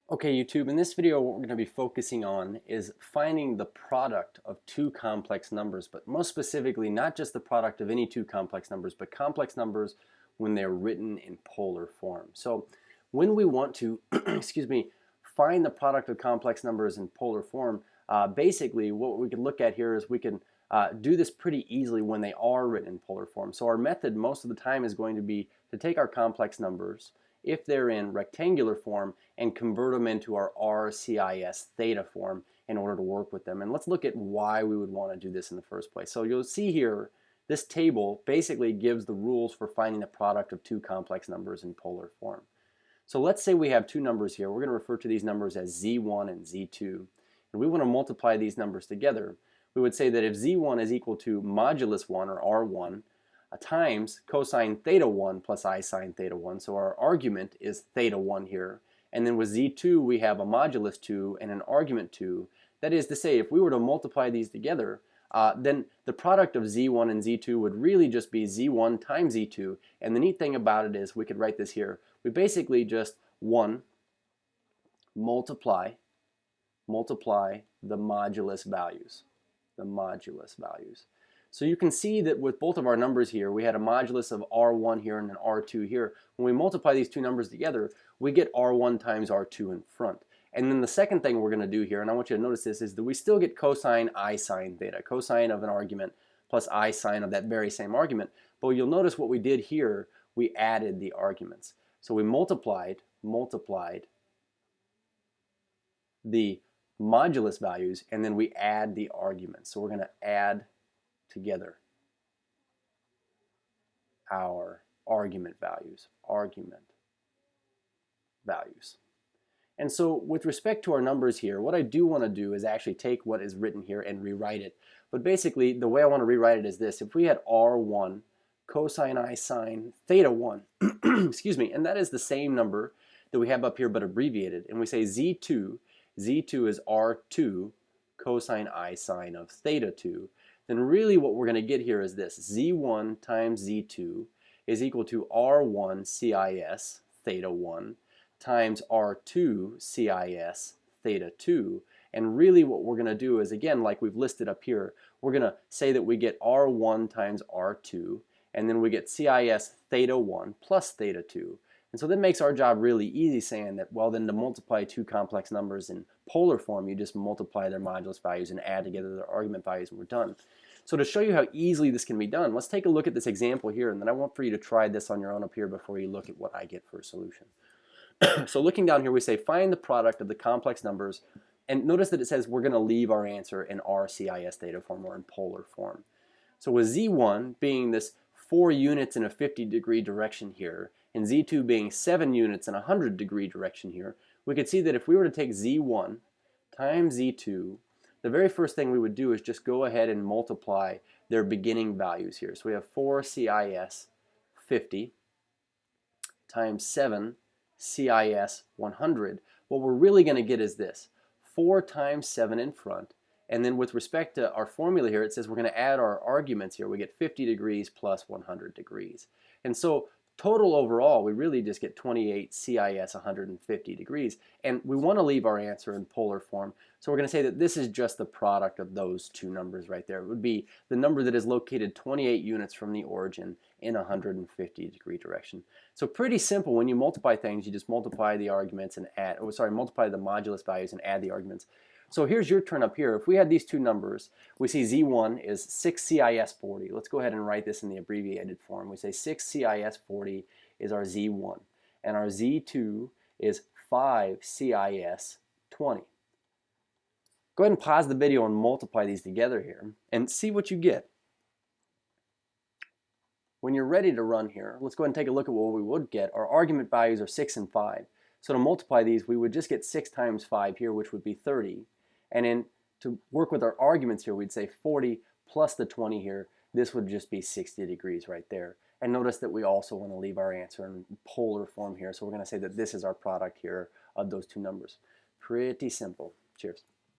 Okay, YouTube, in this video what we're going to be focusing on is finding the product of two complex numbers, but most specifically not just the product of any two complex numbers, but complex numbers when they're written in polar form. So when we want to, excuse me, find the product of complex numbers in polar form, basically what we can look at here is we can do this pretty easily when they are written in polar form. So our method most of the time is going to be to take our complex numbers, if they're in rectangular form, and convert them into our RCIS theta form in order to work with them. And let's look at why we would want to do this in the first place. So you'll see here, this table basically gives the rules for finding the product of two complex numbers in polar form. So let's say we have two numbers here. We're going to refer to these numbers as Z1 and Z2. And we want to multiply these numbers together. We would say that if Z1 is equal to modulus 1, or R1, times cosine theta 1 plus I sine theta 1. So our argument is theta 1 here. And then with Z2 we have a modulus 2 and an argument 2. That is to say, if we were to multiply these together, then the product of Z1 and Z2 would really just be Z1 times Z2. And the neat thing about it is we could write this here. We basically just 1 multiply the modulus values. So you can see that with both of our numbers here, we had a modulus of R1 here and an R2 here. When we multiply these two numbers together, we get R1 times R2 in front. And then the second thing we're going to do here, and I want you to notice this, is that we still get cosine I sine theta, cosine of an argument plus I sine of that very same argument. But you'll notice what we did here, we added the arguments. So we multiplied the modulus values, and then we add the arguments. So we're going to add together our argument values. And so with respect to our numbers here, what I do want to do is actually take what is written here and rewrite it. But basically the way I want to rewrite it is this. If we had R1 cosine I sine theta 1, excuse me, and that is the same number that we have up here but abbreviated, and we say Z2 is R2 cosine I sine of theta 2, then really what we're going to get here is this. Z1 times Z2 is equal to R1 CIS theta 1 times R2 CIS theta 2. And really what we're going to do is, again, like we've listed up here, we're going to say that we get R1 times R2, and then we get CIS theta 1 plus theta 2. And so that makes our job really easy, saying that, well, then to multiply two complex numbers in polar form, you just multiply their modulus values and add together their argument values, and we're done. So to show you how easily this can be done, let's take a look at this example here, and then I want for you to try this on your own up here before you look at what I get for a solution. So looking down here, we say find the product of the complex numbers, and notice that it says we're going to leave our answer in RCIS theta form, or in polar form. So with Z1 being this 4 units in a 50-degree direction here, and Z2 being 7 units in a 100-degree direction here, we could see that if we were to take Z1 times Z2, the very first thing we would do is just go ahead and multiply their beginning values here. So we have 4 CIS 50 times 7 CIS 100. What we're really going to get is this, 4 times 7 in front, and then with respect to our formula here, it says we're going to add our arguments here. We get 50 degrees plus 100 degrees. And so total overall, we really just get 28 CIS 150 degrees. And we want to leave our answer in polar form. So we're going to say that this is just the product of those two numbers right there. It would be the number that is located 28 units from the origin in a 150-degree direction. So pretty simple. When you multiply things, you just multiply the arguments and add, multiply the modulus values and add the arguments. So here's your turn up here. If we had these two numbers, we see Z1 is 6 CIS 40. Let's go ahead and write this in the abbreviated form. We say 6 CIS 40 is our Z1, and our Z2 is 5 CIS 20. Go ahead and pause the video and multiply these together here and see what you get. When you're ready to run here, let's go ahead and take a look at what we would get. Our argument values are 6 and 5. So to multiply these, we would just get 6 times 5 here, which would be 30. And then to work with our arguments here, we'd say 40 plus the 20 here. This would just be 60 degrees right there. And notice that we also want to leave our answer in polar form here. So we're going to say that this is our product here of those two numbers. Pretty simple. Cheers.